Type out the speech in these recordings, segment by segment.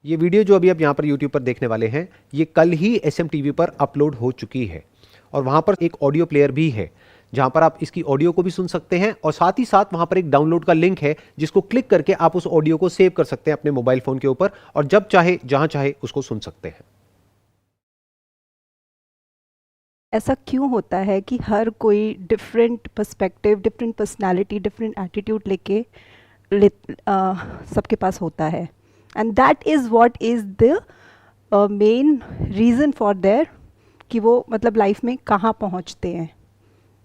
ये वीडियो जो अभी आप यहाँ पर YouTube पर देखने वाले हैं, ये कल ही SMTV पर अपलोड हो चुकी है और वहाँ पर एक ऑडियो प्लेयर भी है जहाँ पर आप इसकी ऑडियो को भी सुन सकते हैं और साथ ही साथ वहाँ पर एक डाउनलोड का लिंक है जिसको क्लिक करके आप उस ऑडियो को सेव कर सकते हैं अपने मोबाइल फोन के ऊपर और जब चाहे जहाँ चाहे उसको सुन सकते हैं। ऐसा क्यों होता है कि हर कोई different perspective, different personality, different attitude लेके सबके पास होता है, and that is what is the main reason for their कि वो मतलब लाइफ में कहाँ पहुँचते हैं।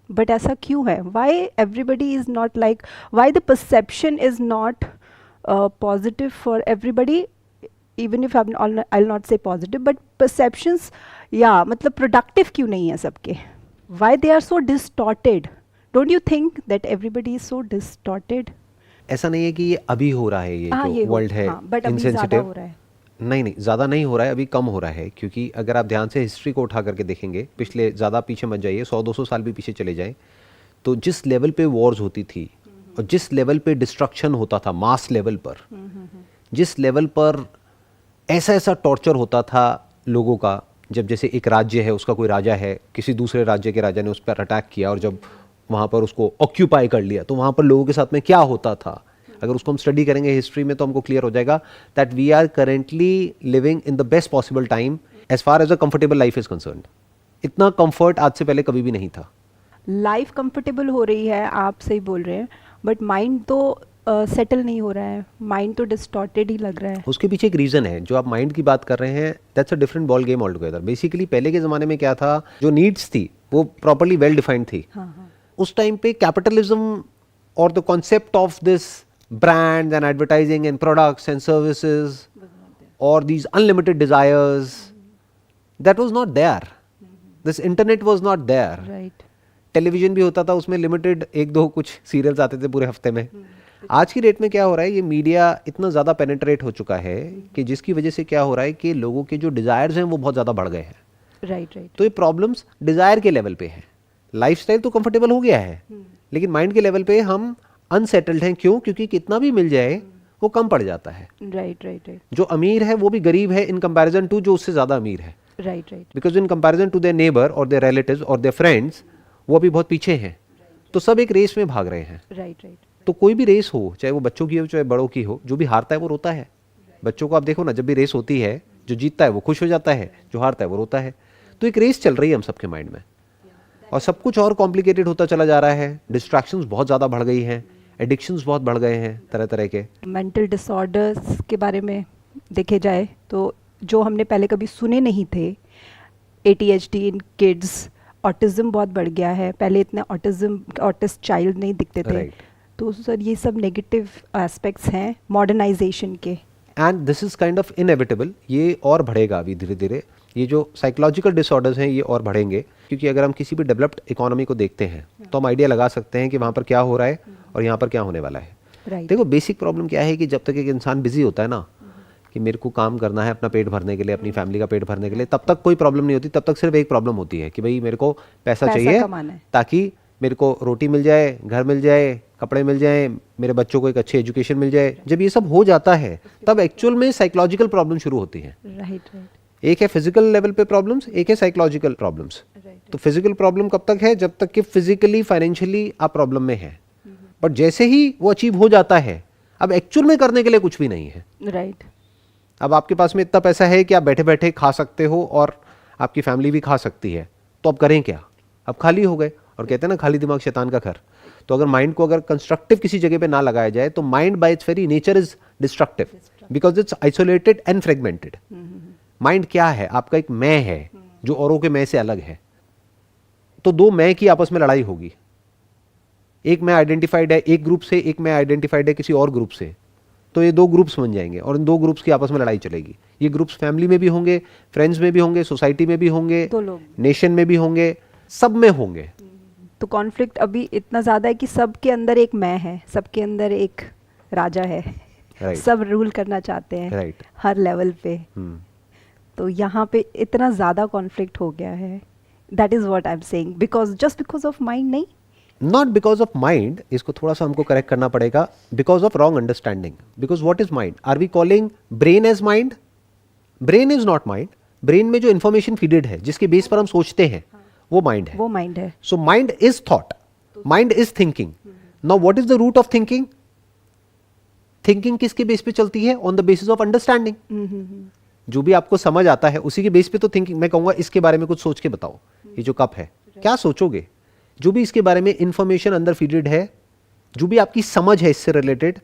बट ऐसा क्यों है? Y everybody is not like, why the perception is not positive for everybody, even if I'll not say positive, but perceptions, yeah, मतलब productive क्यों नहीं है सबके? Why they are so distorted? Don't you think that everybody is so distorted? ऐसा नहीं है कि ये अभी हो रहा है, ये जो वर्ल्ड है but अभी ज़्यादा हो रहा है। नहीं, ज़्यादा नहीं हो रहा है, अभी कम हो रहा है। क्योंकि अगर आप ध्यान से हिस्ट्री को उठा करके देखेंगे, पिछले ज़्यादा पीछे मत जाइए, 100-200 साल भी पीछे चले जाएं, तो जिस लेवल पे वॉर्स होती थी और जिस लेवल पे डिस्ट्रक्शन होता था मास लेवल पर, जिस लेवल पर ऐसा ऐसा टॉर्चर होता था लोगों का, जब जैसे एक राज्य है, उसका कोई राजा है, किसी दूसरे राज्य के राजा ने उस पर अटैक किया और जब वहाँ पर उसको ऑक्यूपाई कर लिया तो वहाँ पर लोगों के साथ में क्या होता था, अगर उसको हम स्टडी करेंगे हिस्ट्री में तो हमको क्लियर हो जाएगा that we are currently living in the best possible time as far as a comfortable life is concerned. इतना कंफर्ट आज से पहले कभी भी नहीं था। लाइफ कंफर्टेबल हो रही है, आप सही बोल रहे हैं, बट माइंड तो सेटल नहीं हो रहा है, माइंड तो डिस्टॉर्टेड ही लग रहा है। उसके पीछे एक रीज़न है, जो आप माइंड की बात कर रहे हैं, that's a different ball game all together. Basically पहले के ज़माने में क्या था, जो नीड्स थी वो प्रॉपर्ली वेल डिफाइंड थी। उस टाइम पे कैपिटलिज्म और the concept of this brands and advertising and products and services और these unlimited desires, that was not there. This internet was not there. Right. Television भी होता था, उसमें लिमिटेड एक दो कुछ सीरियल्स आते थे पूरे हफ्ते में। आज की डेट में क्या हो रहा है, ये मीडिया इतना ज़्यादा पेनिट्रेट हो चुका है कि जिसकी वजह से क्या हो रहा है कि लोगों के जो डिज़ायर्स हैं वो बहुत ज़्यादा बढ़ गए हैं। राइट। तो ये प्रॉब्लम्स डिज़ायर के लेवल पे है। लाइफस्टाइल तो कंफर्टेबल हो गया है, लेकिन माइंड के लेवल पे हम अनसेटल्ड हैं। क्यों? क्योंकि कितना भी मिल जाए वो कम पड़ जाता है। राइट। जो अमीर है वो भी गरीब है इन कंपैरिजन टू जो उससे ज़्यादा अमीर है। Right. Because in comparison to their neighbour और देयर रिलेटिव्स और देयर फ्रेंड्स, वो अभी बहुत पीछे हैं। तो सब एक रेस में भाग रहे हैं। राइट। तो कोई भी रेस हो, चाहे वो बच्चों की हो चाहे बड़ों की हो, जो भी हारता है वो रोता है। बच्चों को आप देखो ना, जब भी रेस होती है, जो जीतता है वो खुश हो जाता है, जो हारता है वो रोता है। तो एक रेस चल रही है हम सबके माइंड में और सब कुछ और कॉम्प्लिकेटेड होता चला जा रहा है। डिस्ट्रैक्शंस बहुत ज़्यादा बढ़ गई हैं, एडिक्शंस बहुत बढ़ गए हैं तरह तरह के। मेंटल डिसऑर्डर्स के बारे में देखे जाए तो जो हमने पहले कभी सुने नहीं थे, ADHD इन किड्स, ऑटिज्म बहुत बढ़ गया है। पहले इतने ऑटिस्ट चाइल्ड नहीं दिखते थे। Right. तो सर ये सब नेगेटिव एस्पेक्ट्स हैं मॉडर्नाइजेशन के। And this is kind of inevitable. ये और बढ़ेगा अभी धीरे धीरे। ये जो साइकोलॉजिकल डिसऑर्डर्स हैं ये और बढ़ेंगे, क्योंकि अगर हम किसी भी डेवलप्ड इकोनॉमी को देखते हैं तो हम आइडिया लगा सकते हैं कि वहाँ पर क्या हो रहा है और यहाँ पर क्या होने वाला है। राइट। देखो, बेसिक प्रॉब्लम क्या है कि जब तक एक इंसान बिजी होता है ना, कि मेरे को काम करना है अपना पेट भरने के लिए, अपनी फैमिली का पेट भरने के लिए, तब तक कोई प्रॉब्लम नहीं होती। तब तक सिर्फ एक प्रॉब्लम होती है कि भाई मेरे को पैसा चाहिए ताकि मेरे को रोटी मिल जाए, घर मिल जाए, कपड़े मिल जाए, मेरे बच्चों को एक अच्छी एजुकेशन मिल जाए। जब ये सब हो जाता है तब एक्चुअल में साइकोलॉजिकल प्रॉब्लम शुरू होती है। राइट। एक है फिजिकल लेवल पे प्रॉब्लम्स, एक है साइकोलॉजिकल प्रॉब्लम्स। तो फिजिकल प्रॉब्लम कब तक है? जब तक कि फिजिकली फाइनेंशियली आप प्रॉब्लम में है। बट जैसे ही वो अचीव हो जाता है, अब एक्चुअल में करने के लिए कुछ भी नहीं है। राइट। अब आपके पास में इतना पैसा है कि आप बैठे बैठे खा सकते हो और आपकी फैमिली भी खा सकती है, तो अब करें क्या? अब खाली हो गए, और कहते हैं ना खाली दिमाग शैतान का घर। तो अगर माइंड को अगर कंस्ट्रक्टिव किसी जगह पे ना लगाया जाए तो mind bye it's very nature is destructive, because it's isolated and fragmented. Mind क्या है? आपका एक मैं है जो औरों के मैं से अलग है। तो दो मैं की आपस में लड़ाई होगी। एक मैं आइडेंटिफाइड है एक ग्रुप से, एक मैं आइडेंटिफाइड है किसी और ग्रुप से। तो ये दो ग्रुप्स बन जाएंगे और इन दो ग्रुप्स की आपस में लड़ाई चलेगी। ये ग्रुप्स फैमिली में भी होंगे, फ्रेंड्स में भी होंगे, सोसाइटी में भी होंगे, नेशन में भी होंगे, सब में होंगे। तो कॉन्फ्लिक्ट अभी इतना ज़्यादा है कि सबके अंदर एक मैं है, सबके अंदर एक राजा है। Right. सब रूल करना चाहते हैं। Right. हर लेवल पे। तो यहाँ पे इतना ज़्यादा कॉन्फ्लिक्ट हो गया है। That is what I am saying, because just because of mind नहीं, नॉट बिकॉज ऑफ माइंड। इसको थोड़ा सा हमको करेक्ट करना पड़ेगा। Because of wrong understanding. Because what is mind? Are we calling brain as mind? Brain is not mind. Brain में जो information feeded है, जिसके बेस पर हम सोचते हैं, वो माइंड है. वो माइंड है. So mind is thought, mind is thinking. Now what is the root of thinking? Thinking किसके बेस पे चलती है? On the basis of understanding. जो भी आपको समझ आता है उसी के बेस पे तो थिंकिंग. मैं कहूंगा इसके बारे में कुछ सोच के बताओ, ये जो कप है, क्या सोचोगे? जो भी इसके बारे में इंफॉर्मेशन अंदर फीडेड है, जो भी आपकी समझ है इससे रिलेटेड,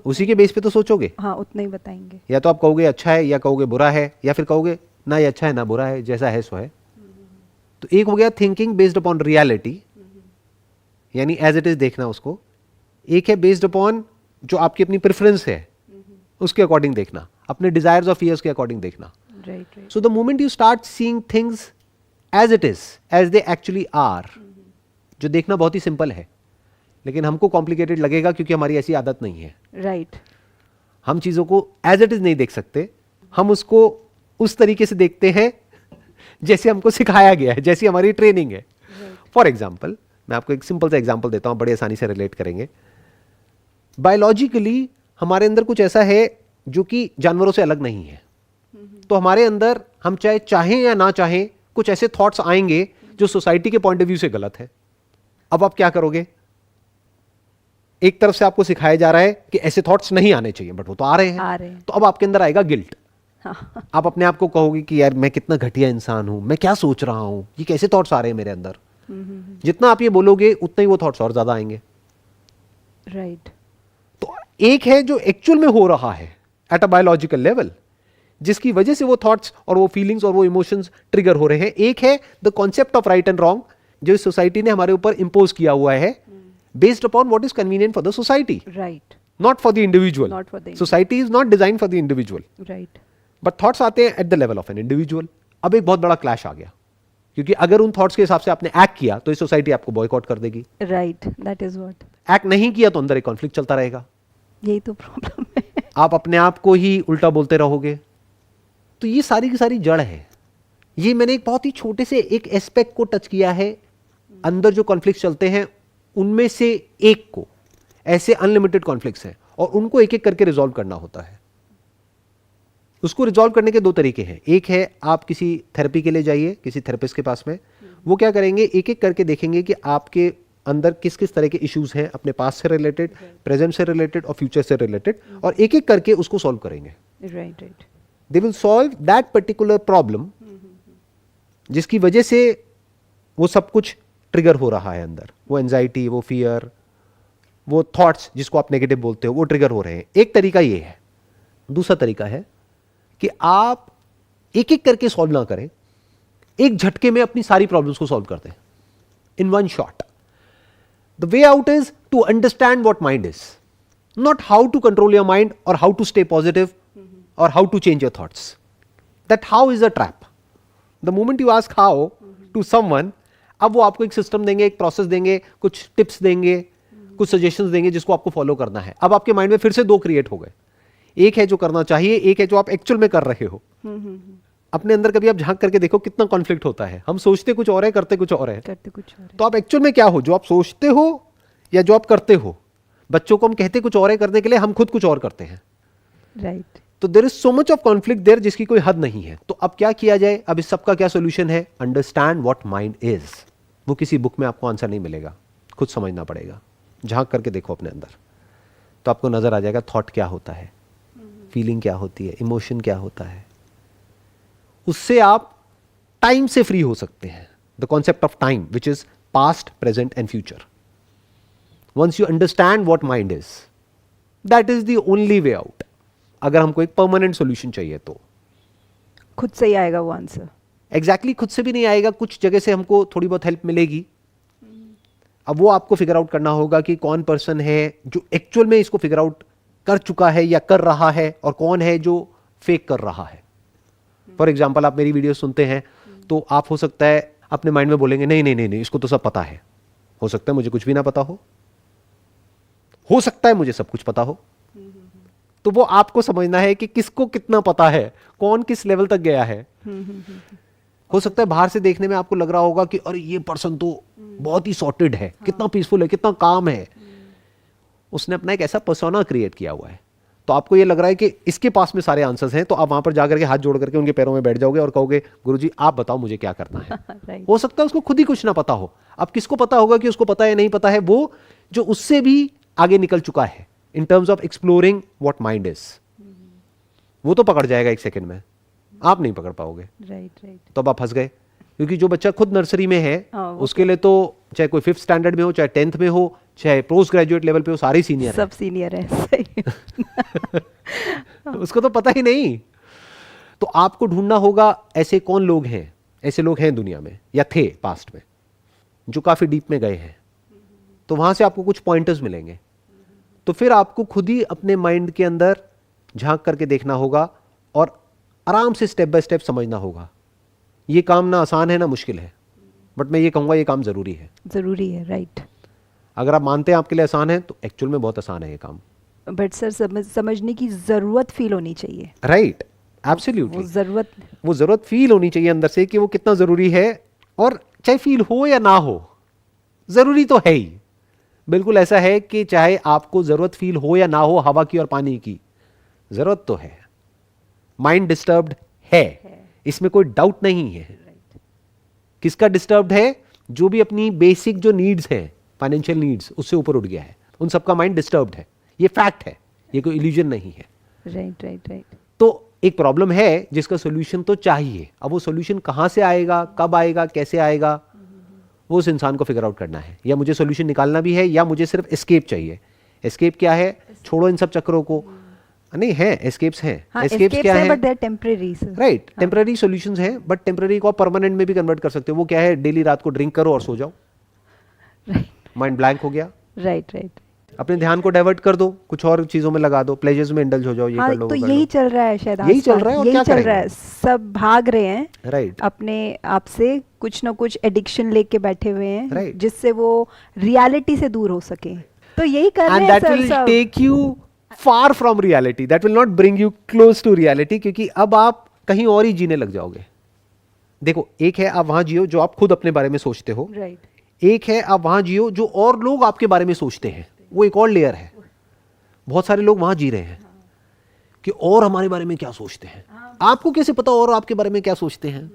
उसी के बेस पे तो सोचोगे. हाँ, उतना ही बताएंगे. या तो आप कहोगे अच्छा है, या कहोगे बुरा है, या फिर कहोगे ना ये अच्छा है ना बुरा है, जैसा है सो है. तो एक हो गया थिंकिंग बेस्ड अपॉन रियलिटी, यानी एज इट इज देखना उसको. एक है बेस्ड अपॉन जो आपकी अपनी प्रेफरेंस है उसके अकॉर्डिंग देखना, अपने डिजायर्स और फियर्स के अकॉर्डिंग देखना. Right. So the moment you start seeing things as it is, as they actually are, जो देखना बहुत ही सिंपल है, लेकिन हमको कॉम्प्लिकेटेड लगेगा क्योंकि हमारी ऐसी आदत नहीं है. राइट. हम चीजों को एज इट इज नहीं देख सकते, हम उसको उस तरीके से देखते हैं जैसे हमको सिखाया गया है, जैसी हमारी ट्रेनिंग है. फॉर एग्जाम्पल, मैं आपको एक सिंपल सा एग्जाम्पल देता हूं, बड़े आसानी से रिलेट करेंगे. बायोलॉजिकली हमारे अंदर कुछ ऐसा है जो कि जानवरों से अलग नहीं है. तो हमारे अंदर हम चाहे चाहें या ना चाहें, कुछ ऐसे थॉट्स आएंगे जो सोसाइटी के पॉइंट ऑफ व्यू से गलत है. अब आप क्या करोगे? एक तरफ से आपको सिखाया जा रहा है कि ऐसे थॉट्स नहीं आने चाहिए, बट वो तो आ रहे हैं. तो अब आपके अंदर आएगा गिल्ट. आप अपने आप को कहोगे कि यार मैं कितना घटिया इंसान हूं, मैं क्या सोच रहा हूं, ये कैसे थॉट्स आ रहे हैं मेरे अंदर. जितना आप ये बोलोगे उतना ही वो थॉट्स और ज्यादा आएंगे. राइट. तो एक है जो एक्चुअल में हो रहा है एट अ बायोलॉजिकल लेवल, जिसकी वजह से वो थॉट्स और वो फीलिंग्स और वो इमोशंस ट्रिगर हो रहे हैं. एक है the concept of right and wrong, जो इस सोसाइटी ने हमारे ऊपर इंपोज किया हुआ है based upon what is convenient for the society, right, not for the individual. not for the society is not designed for the individual, right. but thoughts आते हैं at the level of an individual. अब एक बहुत बड़ा clash आ गया, क्योंकि अगर उन थॉट्स के हिसाब से आपने एक्ट किया तो ये सोसाइटी आपको बॉयकॉट कर देगी. Right, that is what. Act नहीं किया तो अंदर एक कॉन्फ्लिक्ट चलता रहेगा. यही तो प्रॉब्लम है. आप अपने आप को ही उल्टा बोलते रहोगे. तो ये सारी की सारी जड़ है. ये मैंने एक बहुत ही छोटे से एक एस्पेक्ट को टच किया है. अंदर जो कॉन्फ्लिक्ट चलते हैं उनमें से एक को, ऐसे अनलिमिटेड कॉन्फ्लिक्ट्स हैं और उनको एक एक करके रिजॉल्व करना होता है. उसको रिजॉल्व करने के दो तरीके हैं. एक है आप किसी थेरेपी के लिए जाइए, किसी थेरेपिस्ट के पास में. वो क्या करेंगे, एक एक करके देखेंगे कि आपके अंदर किस किस तरह के इश्यूज हैं, अपने पास्ट से रिलेटेड, प्रेजेंट से रिलेटेड और फ्यूचर से रिलेटेड, और एक एक करके उसको सॉल्व करेंगे. Right, right. They will solve that particular problem जिसकी वजह से वो सब कुछ ट्रिगर हो रहा है अंदर. वो एंजाइटी, वो फियर, वो थॉट्स जिसको आप नेगेटिव बोलते हो, वो ट्रिगर हो रहे हैं. एक तरीका ये है. दूसरा तरीका है कि आप एक एक करके सॉल्व ना करें, एक झटके में अपनी सारी प्रॉब्लम्स को सॉल्व कर दें in one shot. The way out is to understand what mind is, not how to control your mind और हाउ टू स्टे पॉजिटिव और how to change your thoughts. That how is a trap. The moment you ask how to someone, अब वो आपको एक system देंगे, एक process देंगे, कुछ टिप्स देंगे, कुछ सजेशंस देंगे जिसको आपको फॉलो करना है. अब आपके माइंड में फिर से दो क्रिएट हो गए. एक है जो करना चाहिए, एक है जो आप एक्चुअल में कर रहे हो. अपने अंदर कभी आप झांक करके देखो कितना कॉन्फ्लिक्ट होता है. हम सोचते कुछ और है, करते कुछ और है. तो आप एक्चुअल में क्या हो, जो आप सोचते हो या जो आप करते हो. बच्चों को हम कहते कुछ और है करने के लिए, हम खुद कुछ और करते हैं. राइट. तो there is so much of conflict there जिसकी कोई हद नहीं है. तो अब क्या किया जाए? अब इस सबका क्या सोल्यूशन है? Understand what mind is. वो किसी बुक में आपको आंसर नहीं मिलेगा, खुद समझना पड़ेगा. झांक करके देखो अपने अंदर, तो आपको नजर आ जाएगा थॉट क्या होता है, फीलिंग क्या होती है, इमोशन क्या होता है. उससे आप टाइम से फ्री हो सकते हैं. The concept of time which is past, present and future. Once you understand what mind is, that is the only way out. अगर हमको एक परमानेंट सॉल्यूशन चाहिए तो खुद से ही आएगा वो आंसर. एग्जैक्टली खुद से भी नहीं आएगा, कुछ जगह से हमको थोड़ी बहुत हेल्प मिलेगी. अब वो आपको फिगर आउट करना होगा कि कौन पर्सन है जो एक्चुअल में इसको फिगर आउट कर चुका है या कर रहा है, और कौन है जो फेक कर रहा है. फॉर एग्जाम्पल, आप मेरी वीडियो सुनते हैं तो आप हो सकता है अपने माइंड में बोलेंगे नहीं नहीं नहीं नहीं, इसको तो सब पता है. हो सकता है मुझे कुछ भी ना पता हो सकता है मुझे सब कुछ पता हो. तो वो आपको समझना है कि किसको कितना पता है, कौन किस लेवल तक गया है. हो सकता है बाहर से देखने में आपको लग रहा होगा कि अरे ये पर्सन तो बहुत ही सॉर्टेड है, कितना पीसफुल है, कितना काम है. उसने अपना एक ऐसा पर्सोना क्रिएट किया हुआ है. तो आपको ये लग रहा है कि इसके पास में सारे आंसर्स हैं, तो आप वहां पर जाकर के हाथ जोड़ करके उनके पैरों में बैठ जाओगे और कहोगे गुरुजी आप बताओ मुझे क्या करना है। Right. हो सकता है उसको खुद ही कुछ ना पता हो। अब किसको पता होगा कि उसको पता है नहीं पता है? वो जो उससे भी आगे निकल चुका है in terms of exploring what mind is, वो तो पकड़ जाएगा एक सेकंड में, आप नहीं पकड़ पाओगे। Right right. तो अब आप फंस गए, क्योंकि जो बच्चा खुद नर्सरी में है वो उसके लिए तो चाहे कोई 5th स्टैंडर्ड में हो, चाहे 10th में हो, चाहे पोस्ट ग्रेजुएट लेवल पे हो, सारे सीनियर सब सीनियर है, सही। उसको तो पता ही नहीं। तो आपको ढूंढना होगा ऐसे कौन लोग हैं, ऐसे लोग हैं दुनिया में या थे पास्ट में जो काफी डीप में गए हैं, तो वहां से आपको कुछ पॉइंटर्स मिलेंगे। तो फिर आपको खुद ही अपने माइंड के अंदर झांक करके देखना होगा और आराम से स्टेप बाय स्टेप समझना होगा। ये काम ना आसान है ना मुश्किल है, बट मैं ये कहूंगा ये काम जरूरी है। जरूरी है, राइट। अगर आप मानते हैं आपके लिए आसान है तो एक्चुअल में बहुत आसान है ये काम। बट सर समझने की जरूरत फील होनी चाहिए। Right, absolutely. वो जरूरत फील होनी चाहिए अंदर से कि वो कितना जरूरी है, और चाहे फील हो या ना हो जरूरी तो है ही। बिल्कुल ऐसा है कि चाहे आपको जरूरत फील हो या ना हो हवा की और पानी की, जरूरत तो है। माइंड डिस्टर्ब्ड है, इसमें कोई डाउट नहीं है। किसका डिस्टर्ब्ड है? जो भी अपनी बेसिक जो नीड्स हैं, फाइनेंशियल नीड्स, उससे ऊपर उठ गया है, उन सबका माइंड डिस्टर्ब्ड है। ये फैक्ट है, ये कोई इल्यूजन नहीं है। Right right right. तो एक प्रॉब्लम है जिसका सॉल्यूशन तो चाहिए। अब वो सॉल्यूशन कहां से आएगा, कब आएगा, कैसे आएगा, वो उस इंसान को फिगर आउट करना है। या मुझे सॉल्यूशन निकालना भी है या मुझे सिर्फ एस्केप चाहिए। एस्केप क्या है? छोड़ो इन सब चक्रों को। नहीं है, एस्केप्स हैं। एस्केप्स क्या है? But they are temporary. Right, temporary solutions हैं, बट टेम्पररी को आप परमानेंट में भी कन्वर्ट कर सकते हो। वो क्या है? डेली रात को ड्रिंक करो और सो जाओ, माइंड ब्लैंक हो गया। Right right. अपने ध्यान को डाइवर्ट कर दो, कुछ और चीजों में लगा दो, प्लेजर्स में इंडल्ज हो जाओ, ये कर लो, तो वो कर यही लो। चल रहा है शायद, यही चल रहा है, और यही क्या चल रहा करेंगे? है। सब भाग रहे हैं, राइट, अपने आप से कुछ ना कुछ एडिक्शन लेके बैठे हुए हैं, Right. जिससे वो रियलिटी से दूर हो सके। तो यही कर रहे एंड हैं दैट सर विल सब। Take you far from reality, that will not bring you close to reality, क्योंकि अब आप कहीं और ही जीने लग जाओगे। देखो, एक है आप वहां जियो जो आप खुद अपने बारे में सोचते हो, राइट। एक है आप वहां जियो जो और लोग आपके बारे में सोचते हैं, वो एक और लेयर है। बहुत सारे लोग वहां जी रहे हैं कि और हमारे बारे में क्या सोचते हैं। आपको कैसे पता और आपके बारे में क्या सोचते हैं?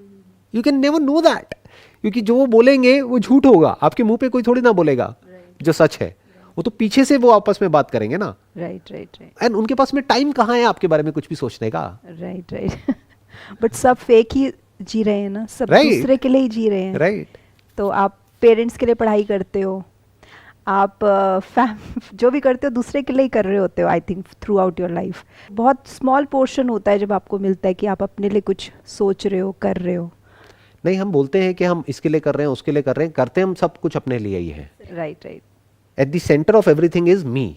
You can never know that, क्योंकि जो वो बोलेंगे वो झूठ होगा। आपके मुंह पे कोई थोड़ी ना बोलेगा जो सच है, वो तो पीछे से वो आपस में बात करेंगे ना। Right right right. एंड उनके पास में टाइम कहाँ है आपके बारे में कुछ भी सोचने का? Right right. बट सब फेक ही जी रहे हैं ना, सब Right. दूसरे के लिए ही जी रहे हैं। राइट। तो आप पेरेंट्स के लिए पढ़ाई करते हो, आप जो भी करते हो दूसरे के लिए ही कर रहे होते हो। I think through out your life बहुत स्मॉल पोर्शन होता है जब आपको मिलता है कि आप अपने लिए कुछ सोच रहे हो, कर रहे हो। नहीं, हम बोलते हैं कि हम इसके लिए कर रहे हैं, उसके लिए कर रहे हैं, करते हम सब कुछ अपने लिए ही है। Right right. At the centre of everything is me.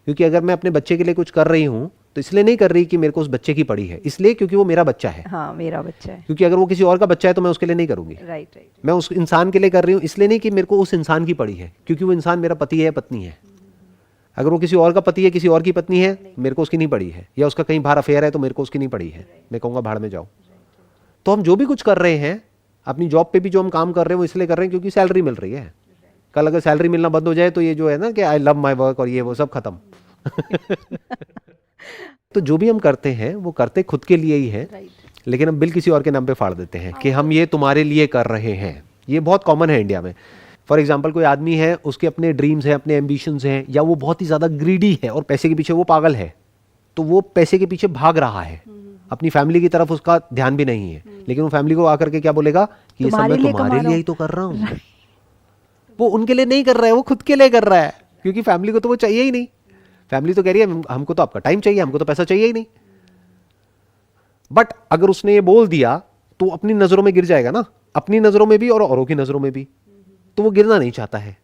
क्योंकि अगर मैं अपने बच्चे के लिए कुछ कर रही हूं तो इसलिए नहीं कर रही कि मेरे को उस बच्चे की पड़ी है, इसलिए क्योंकि वो मेरा बच्चा है। हाँ, मेरा बच्चा है। क्योंकि अगर वो किसी और का बच्चा है तो मैं उसके लिए नहीं करूंगी। Right right. मैं उस इंसान के लिए कर रही हूँ, इसलिए नहीं कि मेरे को उस इंसान की पड़ी है, क्योंकि वो इंसान मेरा पति है या पत्नी है। अगर वो किसी और का पति है, किसी और की पत्नी है, मेरे को उसकी नहीं पड़ी है, या उसका कहीं बाहर अफेयर है तो मेरे को उसकी नहीं पड़ी है। मैं कहूँगा भाड़ में जाओ। तो हम जो भी कुछ कर रहे हैं, अपनी जॉब पे भी जो हम काम कर रहे हैं वो इसलिए कर रहे हैं क्योंकि सैलरी मिल रही है। कल अगर सैलरी मिलना बंद हो जाए तो ये जो है ना कि आई लव माई वर्क और ये वो सब खत्म। तो जो भी हम करते हैं वो करते खुद के लिए ही है, लेकिन हम बिल किसी और के नाम पे फाड़ देते हैं कि हम ये तुम्हारे लिए कर रहे हैं। ये बहुत कॉमन है इंडिया में। फॉर एग्जाम्पल, कोई आदमी है, उसके अपने ड्रीम्स हैं, अपने एम्बिशंस हैं, या वो बहुत ही ज़्यादा ग्रीडी है और पैसे के पीछे वो पागल है, तो वो पैसे के पीछे भाग रहा है, अपनी फैमिली की तरफ उसका ध्यान भी नहीं है। लेकिन वो फैमिली को आकर के क्या बोलेगा कि ये सब मैं तुम्हारे लिए ही तो कर रहा हूँ। वो उनके लिए नहीं कर रहा है, वो खुद के लिए कर रहा है, क्योंकि फैमिली को तो वो चाहिए ही नहीं। फैमिली तो कह रही है हमको तो आपका टाइम चाहिए, हमको तो पैसा चाहिए ही नहीं। बट अगर उसने ये बोल दिया तो अपनी नजरों में गिर जाएगा ना, अपनी नजरों में भी और औरों की नजरों में भी। तो वो गिरना नहीं चाहता है,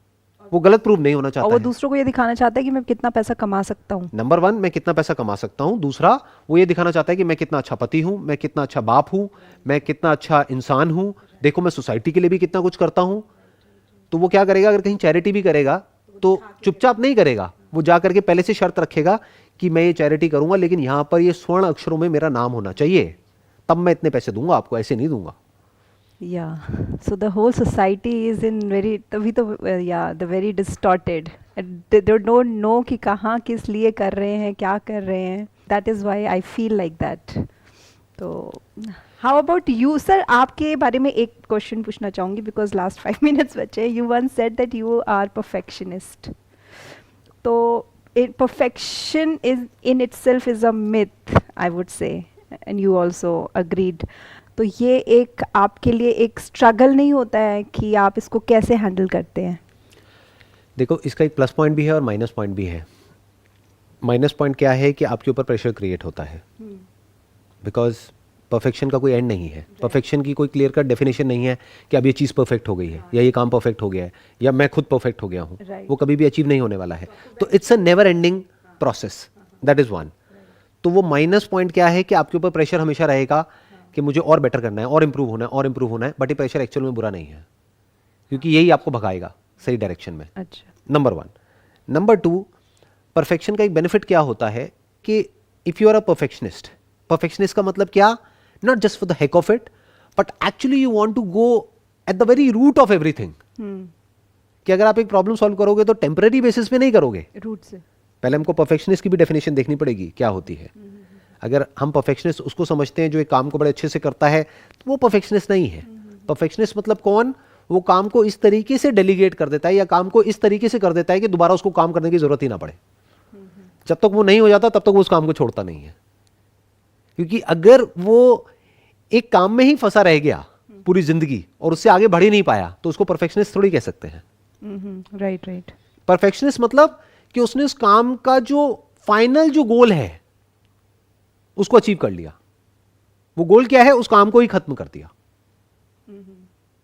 वो गलत प्रूव नहीं होना चाहता और वो है। दूसरों को ये दिखाना चाहता है कि मैं कितना पैसा कमा सकता हूँ। नंबर 1, मैं कितना पैसा कमा सकता हूँ। दूसरा, वो ये दिखाना चाहता है कि मैं कितना अच्छा पति हूँ, मैं कितना अच्छा बाप हूँ, मैं कितना अच्छा इंसान हूँ, देखो मैं सोसाइटी के लिए भी कितना कुछ करता हूँ। तो वो क्या करेगा, अगर कहीं चैरिटी भी करेगा तो चुपचाप नहीं करेगा, वो जा करके पहले से शर्त रखेगा कि मैं ये चैरिटी करूंगा, लेकिन यहां पर ये स्वर्ण अक्षरों में मेरा नाम होना चाहिए, तब मैं इतने पैसे दूंगा आपको, ऐसे नहीं दूंगा। Yeah, so the whole society is in very तभी तो the very distorted. They don't know कि कहाँ किस लिए कर रहे हैं, क्या कर रहे हैं। that is why I feel like that. तो how about you, sir? आपके बारे में एक क्वेश्चन पूछना चाहूँगी because last 5 minutes बचे. You once said that you are perfectionist. तो perfection is in itself is a myth, I would say, and you also agreed. तो ये एक आपके लिए एक स्ट्रगल नहीं होता है कि आप इसको कैसे हैंडल करते हैं? देखो, इसका एक प्लस पॉइंट भी है और माइनस पॉइंट भी है. माइनस पॉइंट क्या है कि आपके ऊपर प्रेशर क्रिएट होता है, बिकॉज परफेक्शन का कोई एंड नहीं है. परफेक्शन की कोई क्लियर कट डेफिनेशन नहीं है कि अब ये चीज़ परफेक्ट हो गई है, या ये काम परफेक्ट हो गया है, या मैं खुद परफेक्ट हो गया हूँ. वो कभी भी अचीव नहीं होने वाला है. तो it's a never ending process. That is one. तो वो माइनस पॉइंट क्या है कि आपके ऊपर प्रेशर हमेशा रहेगा कि मुझे और बेटर करना है, और इम्प्रूव होना है, और इम्प्रूव होना है. बट ये प्रेशर एक्चुअल में बुरा नहीं है, क्योंकि यही आपको भगाएगा सही डायरेक्शन में. अच्छा. Number one. Number two, perfection का एक बेनिफिट क्या होता है कि if you are a perfectionist, perfectionist का मतलब क्या, not just for the heck of it, but actually you want to go at the very root of everything. कि अगर आप एक प्रॉब्लम सॉल्व करोगे तो टेम्पररी बेसिस पे नहीं करोगे, रूट से. पहले हमको परफेक्शनिस्ट की भी डेफिनेशन देखनी पड़ेगी क्या होती है. अगर हम परफेक्शनिस्ट उसको समझते हैं जो एक काम को बड़े अच्छे से करता है, तो वो परफेक्शनिस्ट नहीं है. परफेक्शनिस्ट मतलब कौन? वो काम को इस तरीके से डेलीगेट कर देता है, या काम को इस तरीके से कर देता है कि दोबारा उसको काम करने की जरूरत ही ना पड़े. जब तक वो नहीं हो जाता तब तक वो उस काम को छोड़ता नहीं है. क्योंकि अगर वो एक काम में ही फंसा रह गया पूरी जिंदगी और उससे आगे बढ़ ही नहीं पाया, तो उसको परफेक्शनिस्ट थोड़ी कह सकते हैं. Right right. परफेक्शनिस्ट मतलब कि उसने उस काम का जो फाइनल जो गोल है उसको अचीव कर लिया. वो गोल क्या है? उस काम को ही खत्म कर दिया.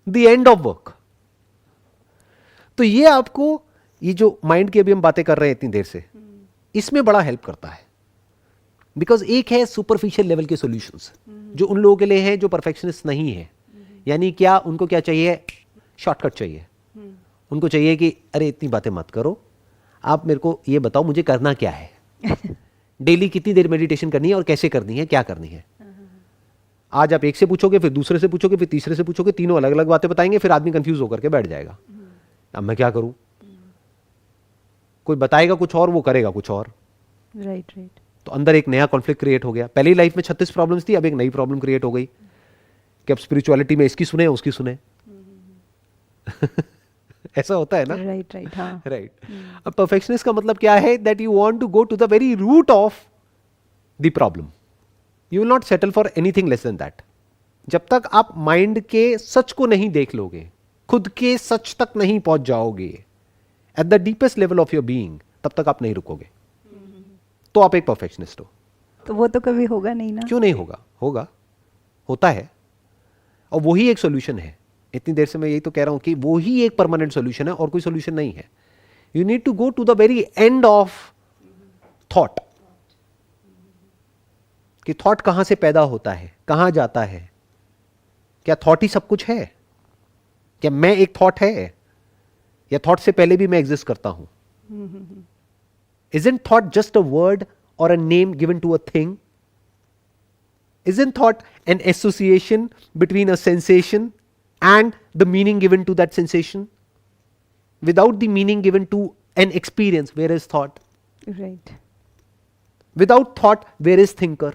The end of work. तो ये आपको, ये जो माइंड की अभी हम बातें कर रहे हैं इतनी देर से, इसमें बड़ा हेल्प करता है. बिकॉज एक है सुपरफिशियल लेवल के सॉल्यूशंस, जो उन लोगों के लिए हैं जो परफेक्शनिस्ट नहीं है. यानी क्या, उनको क्या चाहिए? शॉर्टकट चाहिए. उनको चाहिए कि अरे इतनी बातें मत करो, आप मेरे को ये बताओ मुझे करना क्या है. डेली कितनी देर मेडिटेशन करनी है और कैसे करनी है, क्या करनी है. आज आप एक से पूछोगे, फिर दूसरे से पूछोगे, फिर तीसरे से पूछोगे, तीनों अलग अलग बातें बताएंगे, फिर आदमी कंफ्यूज होकर के बैठ जाएगा. अब मैं क्या करूं? कोई बताएगा कुछ और, वो करेगा कुछ और. Right right. तो अंदर एक नया कॉन्फ्लिक्ट क्रिएट हो गया. पहले ही लाइफ में 36 प्रॉब्लम्स थी, अब एक नई प्रॉब्लम क्रिएट हो गई कि अब स्पिरिचुअलिटी में इसकी सुने उसकी सुने. ऐसा होता है ना. Right right. हाँ. राइट. अब परफेक्शनिस्ट का मतलब क्या है? That you want to go to the very root of the problem. You will not settle for anything less than that. जब तक आप माइंड के सच को नहीं देख लोगे, खुद के सच तक नहीं पहुंच जाओगे at the deepest level of your being, तब तक आप नहीं रुकोगे. तो आप एक परफेक्शनिस्ट हो. तो वो तो कभी होगा नहीं ना. क्यों नहीं होगा? होगा, होता है. और वही एक सॉल्यूशन है. इतनी देर से मैं यही तो कह रहा हूं कि वो ही एक परमानेंट सॉल्यूशन है और कोई सॉल्यूशन नहीं है. You need to go to the very end of thought. कि थॉट कहां से पैदा होता है, कहां जाता है. क्या थॉट ही सब कुछ है? क्या मैं एक थॉट है, या थॉट से पहले भी मैं एग्जिस्ट करता हूं? Isn't thought just a word or a name given to a thing? Isn't thought an association between a sensation and the meaning given to that sensation? Without the meaning given to an experience, where is thought? Right. Without thought, where is thinker?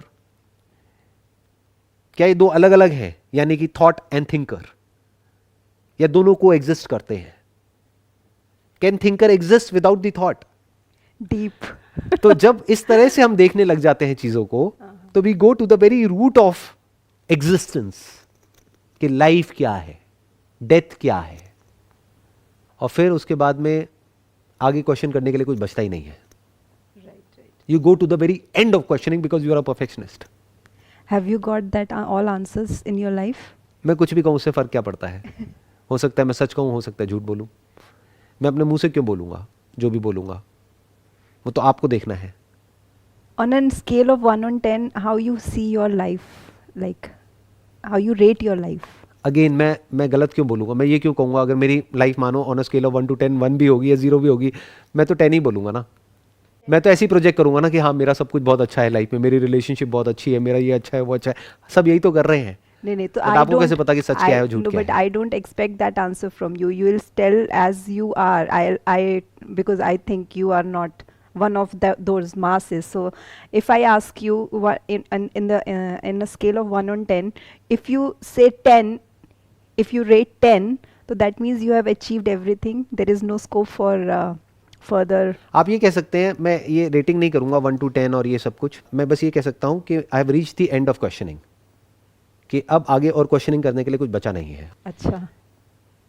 क्या ये दो अलग अलग हैं, यानी कि thought and thinker, या दोनों को एग्जिस्ट करते हैं? Can thinker exist without the thought? Deep. तो जब इस तरह से हम देखने लग जाते हैं चीजों को, तो we go to the very root of existence. कि लाइफ क्या है, डेथ क्या है, और फिर उसके बाद में आगे क्वेश्चन करने के लिए कुछ बचता ही नहीं है. You go to the very end of questioning because you are a perfectionist. Have you got that all answers in your life? मैं कुछ भी कहूँ उससे फर्क क्या पड़ता है? हो सकता है मैं सच कहूँ, हो सकता है झूठ बोलूँ. मैं अपने मुंह से क्यों बोलूँगा? जो भी बोलूँगा वो तो आपको देखना है. On a scale of 1 on 10, how you see your life, like how you rate your life? Again मैं गलत क्यों बोलूँगा? मैं ये क्यों कहूँगा अगर मेरी लाइफ मानो on a scale of 1 to 10, 1 भी होगी या 0 भी होगी, मैं तो 10 ही बोलूँगा ना. मैं तो ऐसे ही प्रोजेक्ट करूँगा ना कि हाँ मेरा सब कुछ बहुत अच्छा है लाइफ में, मेरी रिलेशनशिप बहुत अच्छी है, मेरा ये अच्छा है वो अच्छा है. सब यही तो कर रहे हैं. नहीं तो आपको कैसे पता कि सच क्या है और झूठ क्या है? But I don't expect that answer from you. You will tell as you are. I because I think you are not one of those masses. So if I ask you in a scale of 1 on 10, if you say 10, if you rate 10, so that means you have achieved everything. There is no scope for further. आप ये कह सकते हैं, मैं ये rating नहीं करूंगा 1 to 10 और ये सब कुछ, मैं बस ये कह सकता हूँ कि I have reached the end of questioning, कि अब आगे और क्वेश्चनिंग करने के लिए कुछ बचा नहीं है. अच्छा.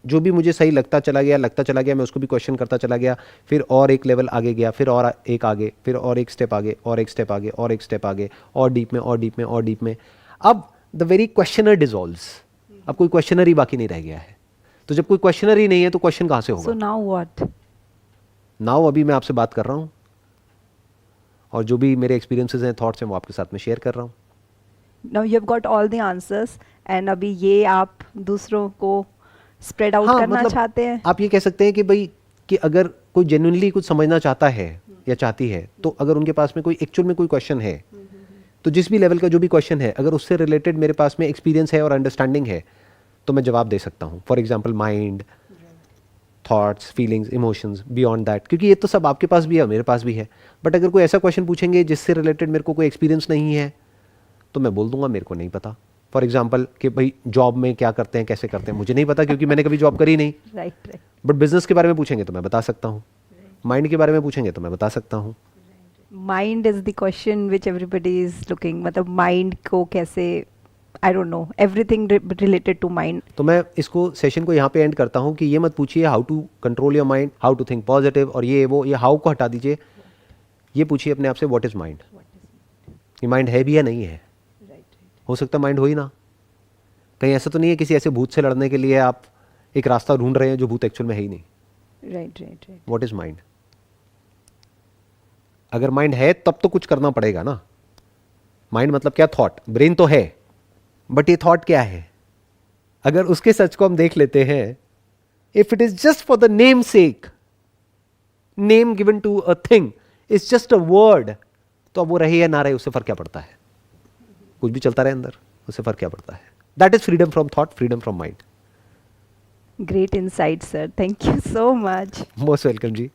जो भी मुझे सही लगता चला गया, मैं उसको भी क्वेश्चन करता चला गया, फिर और एक लेवल आगे गया, फिर और एक आगे, फिर और एक स्टेप आगे, और एक स्टेप आगे, और एक स्टेप आगे, और डीप में, और डीप में, और डीप में. अब द वेरी क्वेश्चनर डिजॉल्व्स. अब कोई क्वेश्चनर ही बाकी नहीं रह गया है. तो जब कोई क्वेश्चनर ही नहीं है तो क्वेश्चन कहाँ से होगा? So now what? नाउ अभी मैं आपसे बात कर रहा हूँ, और जो भी मेरे एक्सपीरियंसेस हैं, थॉट्स हैं, वो आपके साथ में शेयर कर रहा हूँ. Now you have got all the answers and अभी ये आप दूसरों को स्प्रेड आउट करना मतलब चाहते हैं. आप ये कह सकते हैं कि भाई, कि अगर कोई जेन्युइनली कुछ समझना चाहता है या चाहती है, तो अगर उनके पास में कोई एक्चुअल में कोई क्वेश्चन है, तो जिस भी लेवल का जो भी क्वेश्चन है, अगर उससे रिलेटेड मेरे पास में एक्सपीरियंस है और अंडरस्टैंडिंग है, तो मैं जवाब दे सकता हूँ. For example mind, thoughts, feelings, emotions, beyond that, क्योंकि ये तो सब आपके पास भी है, मेरे पास भी है. बट अगर कोई ऐसा क्वेश्चन पूछेंगे जिससे रिलेटेड मेरे को कोई एक्सपीरियंस नहीं है, तो मैं बोल दूंगा मेरे को नहीं पता. फॉर एग्जाम्पल कि भाई जॉब में क्या करते हैं, कैसे करते हैं, मुझे नहीं पता, क्योंकि मैंने कभी जॉब करी नहीं. राइट. बट बिजनेस के बारे में पूछेंगे तो मैं बता सकता हूँ, माइंड के बारे में पूछेंगे तो मैं बता सकता हूँ. Mind is the question which everybody is looking. मतलब माइंड को कैसे, I don't know, everything related to mind. तो मैं इसको सेशन को यहाँ पे एंड करता हूँ कि ये मत पूछिए how to control your mind, how to think positive, और ये वो, ये हाउ को हटा दीजिए. ये पूछिए अपने आप से, व्हाट इज माइंड. ये माइंड है भी या नहीं है? हो सकता है माइंड हो ही ना. कहीं ऐसा तो नहीं है किसी ऐसे भूत से लड़ने के लिए आप एक रास्ता ढूंढ रहे हैं जो भूत एक्चुअल में है ही नहीं. राइट. What is mind? अगर माइंड है तब तो कुछ करना पड़ेगा ना. माइंड मतलब क्या? थॉट. ब्रेन तो है, बट ये थॉट क्या है? अगर उसके सच को हम देख लेते हैं, if it is just for the name sake, name given to a thing is just a word, तो अब वो रहे या ना रहे उससे फर्क क्या पड़ता है? कुछ भी चलता रहे अंदर, उससे फर्क क्या पड़ता है? That is freedom from thought, freedom from mind. Great insight sir, thank you so much. Most welcome ji.